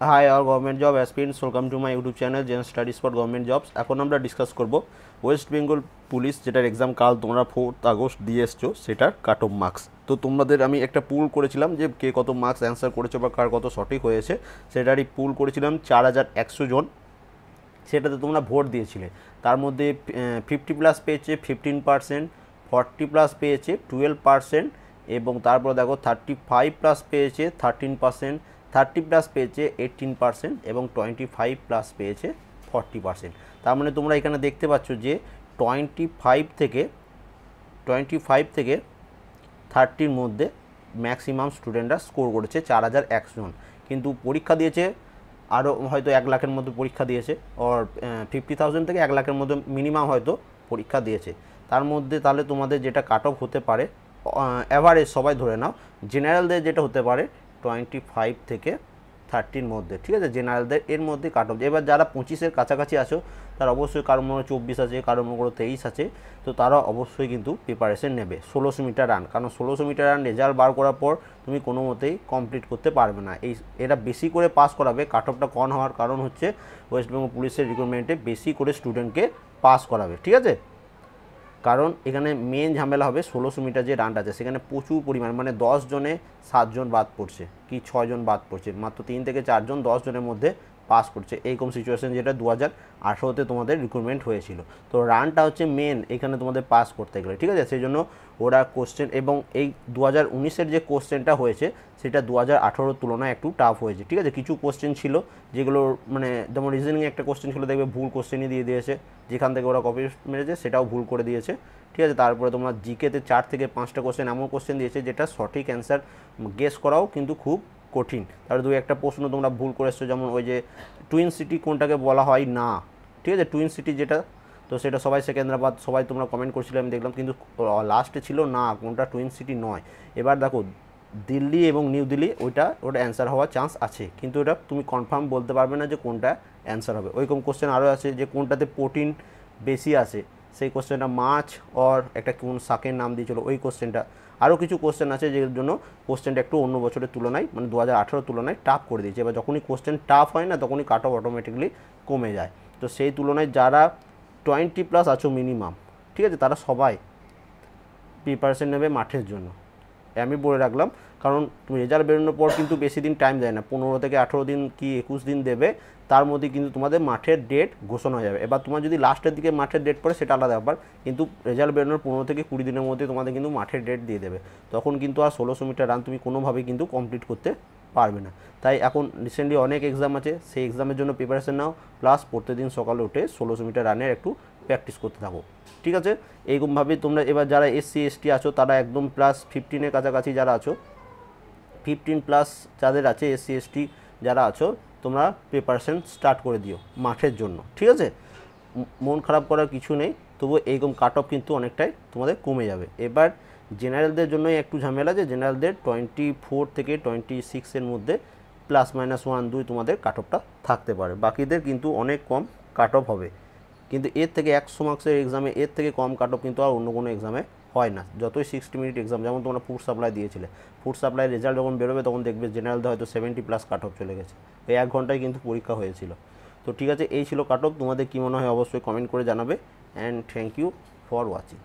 High আর government job aspirants, welcome to my YouTube channel Zen Studies for government jobs. এখন আমরা discuss করব West Bengal police, যেটার exam কাল তোমরা 4 আগস্ট দিয়ে এসছো, সেটার কাট অফ মার্কস। তো তোমাদের আমি একটা পুল করেছিলাম যে কে কত মার্কস অ্যান্সার করেছো বা কার কত সঠিক হয়েছে, সেটারই পুল করেছিলাম 4100 জন। সেটাতে তোমরা ভোট দিয়েছিলে। তার মধ্যে 50+ পেয়েছে 15%, 40+ পেয়েছে 12%, এবং তারপর দেখো 35+ পেয়েছে 13%, 30+ পেয়েছে 18%, এবং 25+ পেয়েছে 40%। তার মানে তোমরা এখানে দেখতে পাচ্ছ যে 25 থেকে 30-র মধ্যে ম্যাক্সিমাম স্টুডেন্টরা স্কোর করেছে 4100 জন। কিন্তু পরীক্ষা দিয়েছে আরও হয়তো 1 লাখের মধ্যে পরীক্ষা দিয়েছে, ওর 50,000 থেকে 1 লাখের মধ্যে মিনিমাম হয়তো পরীক্ষা দিয়েছে। তার মধ্যে তাহলে তোমাদের যেটা কাট অফ হতে পারে, অ্যাভারেজ সবাই ধরে নাও, জেনারেলদের যেটা হতে পারে 25 থেকে 30-র মধ্যে, ঠিক আছে, জেনারেলদের এর মধ্যে কাট অফ। এবার যারা 25-এর কাছাকাছি আছো তারা অবশ্যই, কারো মনে 24 আছে, কারো মনে 23 আছে, তো তারা অবশ্যই কিন্তু প্রিপারেশন নেবে 1600 মিটার রান। কারণ 1600 মিটার রান রেজাল্ট বার করার পর তুমি কোনো মতেই কমপ্লিট করতে পারবে না। এরা বেশি করে পাস করাবে। কাট অফটা কম হওয়ার কারণ হচ্ছে ওয়েস্ট বেঙ্গল পুলিশের রিক্রুটমেন্টে বেশি করে স্টুডেন্টকে পাস করাবে, ঠিক আছে। কারণ এখানে মেন ঝামেলা হবে 1600 মিটার যে রানটা আছে সেখানে প্রচুর পরিমাণ, মানে 10 জনে 7 জন বাদ পড়ছে কি 6 জন বাদ পড়ছে, মাত্র 3 থেকে 4 জন 10 জনের মধ্যে পাস করছে, এইরকম সিচুয়েশন যেটা 2018-তে তোমাদের রিক্রুটমেন্ট হয়েছিল। তো রানটা হচ্ছে মেন এখানে তোমাদের পাস করতে গেলে, ঠিক আছে। সেই জন্য ওরা কোশ্চেন, এবং এই 2019-এর যে কোশ্চেনটা হয়েছে সেটা 2018-র তুলনায় একটু টাফ হয়েছে, ঠিক আছে। কিছু কোশ্চেন ছিল যেগুলো, মানে যেমন রিজনিং একটা কোশ্চেন ছিল, দেখবে ভুল কোশ্চেনই দিয়ে দিয়েছে, যেখান থেকে ওরা কপি মেরেছে সেটাও ভুল করে দিয়েছে, ঠিক আছে। তারপরে তোমার জিকেতে 4 থেকে 5টা কোশ্চেন এমন কোশ্চেন দিয়েছে যেটা সঠিক অ্যান্সার গেস করাও কিন্তু খুব কঠিন। তারপরে 2-একটা প্রশ্ন তোমরা ভুল করে এসছো, যেমন ওই যে টুইন সিটি কোনটাকে বলা হয় না, ঠিক আছে, টুইন সিটি যেটা, তো সেটা সবাই সেকেন্দ্রাবাদ সবাই তোমরা কমেন্ট করছিলে, আমি দেখলাম, কিন্তু লাস্টে ছিল না, কোনটা টুইন সিটি নয়। এবার দেখো দিল্লি এবং নিউ দিল্লি, ওটা অ্যান্সার হওয়ার চান্স আছে, কিন্তু এটা তুমি কনফার্ম বলতে পারবে না যে কোনটা অ্যান্সার হবে। ওইরকম কোশ্চেন আরও আছে যে কোনটাতে প্রোটিন বেশি আছে, সেই কোশ্চেনটা মাছ অর একটা কোন শাকের নাম দিয়েছিল ওই কোশ্চেনটা। আরও কিছু কোশ্চেন আছে যেগুলোর জন্য কোশ্চেনটা একটু অন্য বছরের তুলনায়, মানে 2018-র তুলনায় টাফ করে দিয়েছে। এবার যখনই কোশ্চেন টাফ হয় না তখনই কাট অফ অটোমেটিকলি কমে যায়। তো সেই তুলনায় যারা 20+ আছো মিনিমাম, ঠিক আছে, তারা সবাই প্রিপারেশন নেবে মাঠের জন্য, আমি বলে রাখলাম। কারণ তুমি রেজাল্ট বেরোনোর পর কিন্তু বেশি দিন টাইম দেয় না, 15 থেকে 18 দিন কি 21 দিন দেবে, তার মধ্যে কিন্তু তোমাদের মাঠের ডেট ঘোষণা হয়ে যাবে। এবার তোমার যদি লাস্টের দিকে মাঠের ডেট পড়ে সেটা আলাদা ব্যাপার, কিন্তু রেজাল্ট বেরোনোর 15 থেকে 20 দিনের মধ্যে তোমাদের কিন্তু মাঠের ডেট দিয়ে দেবে। তখন কিন্তু আর 1600 মিটার রান তুমি কোনোভাবেই কিন্তু কমপ্লিট করতে পারবে না। তাই এখন রিসেন্টলি অনেক এক্সাম আছে, সেই এক্সামের জন্য প্রিপারেশন নাও, প্লাস প্রত্যেকদিন সকালে উঠে 1600 মিটার রানের একটু প্র্যাকটিস করতে থাকো, ঠিক আছে। এইরকমভাবে তোমরা এবার যারা SC ST আছো তারা একদম প্লাস 15-এর কাছাকাছি যারা আছো, 15+ যাদের আছে SC ST যারা আছো, তোমরা প্রিপারেশন স্টার্ট করে দিও মাঠের জন্য, ঠিক আছে। মন খারাপ করার কিছু নেই, তবু এইরকম কাট অফ কিন্তু অনেকটাই তোমাদের কমে যাবে। এবার জেনারেলদের জন্যই একটু ঝামেলা, যে জেনারেলদের 24 থেকে 26-এর মধ্যে ±1-2 তোমাদের কাট অফটা থাকতে পারে, বাকিদের কিন্তু অনেক কম কাট অফ হবে। কিন্তু এর থেকে 100 মার্কসের এক্সামে এর থেকে কম কাট অফ কিন্তু আর অন্য কোনো এক্সামে হয় না, যতই 60 মিনিট এক্সাম। যেমন তোমরা ফুড সাপ্লাই দিয়েছিলে, ফুড সাপ্লাই রেজাল্ট যখন বেরোবে তখন দেখবে জেনারেলদের হয়তো 70+ কাট অফ চলে গেছে, এই 1 ঘন্টায় কিন্তু পরীক্ষা হয়েছিল। তো ঠিক আছে, এই ছিল কাট অফ। তোমাদের কী মনে হয় অবশ্যই কমেন্ট করে জানাবে, and thank you for watching.